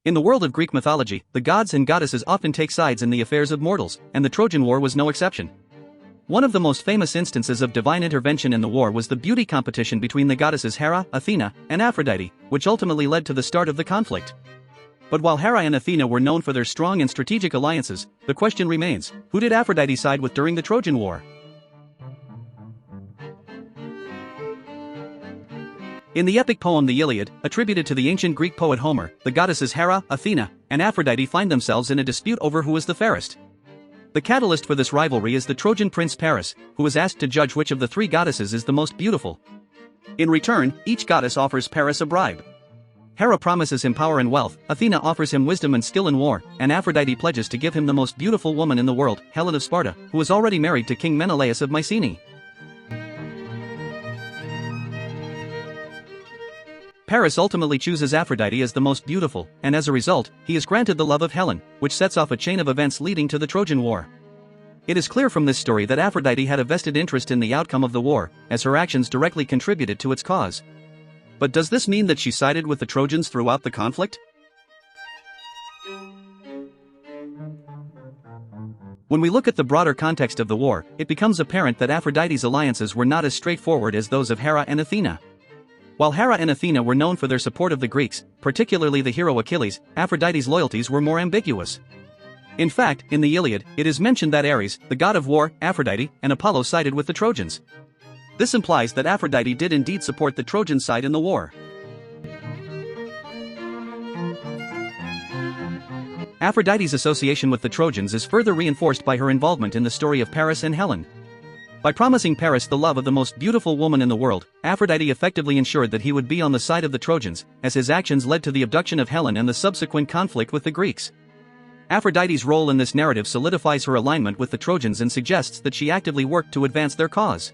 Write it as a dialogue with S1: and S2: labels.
S1: In the world of Greek mythology, the gods and goddesses often take sides in the affairs of mortals, and the Trojan War was no exception. One of the most famous instances of divine intervention in the war was the beauty competition between the goddesses Hera, Athena, and Aphrodite, which ultimately led to the start of the conflict. But while Hera and Athena were known for their strong and strategic alliances, the question remains, who did Aphrodite side with during the Trojan War? In the epic poem the Iliad, attributed to the ancient Greek poet Homer, the goddesses Hera, Athena, and Aphrodite find themselves in a dispute over who is the fairest. The catalyst for this rivalry is the Trojan prince Paris, who is asked to judge which of the three goddesses is the most beautiful. In return, each goddess offers Paris a bribe. Hera promises him power and wealth, Athena offers him wisdom and skill in war, and Aphrodite pledges to give him the most beautiful woman in the world, Helen of Sparta, who is already married to King Menelaus of Mycenae. Paris ultimately chooses Aphrodite as the most beautiful, and as a result, he is granted the love of Helen, which sets off a chain of events leading to the Trojan War. It is clear from this story that Aphrodite had a vested interest in the outcome of the war, as her actions directly contributed to its cause. But does this mean that she sided with the Trojans throughout the conflict? When we look at the broader context of the war, it becomes apparent that Aphrodite's alliances were not as straightforward as those of Hera and Athena. While Hera and Athena were known for their support of the Greeks, particularly the hero Achilles, Aphrodite's loyalties were more ambiguous. In fact, in the Iliad, it is mentioned that Ares, the god of war, Aphrodite, and Apollo sided with the Trojans. This implies that Aphrodite did indeed support the Trojan side in the war. Aphrodite's association with the Trojans is further reinforced by her involvement in the story of Paris and Helen. By promising Paris the love of the most beautiful woman in the world, Aphrodite effectively ensured that he would be on the side of the Trojans, as his actions led to the abduction of Helen and the subsequent conflict with the Greeks. Aphrodite's role in this narrative solidifies her alignment with the Trojans and suggests that she actively worked to advance their cause.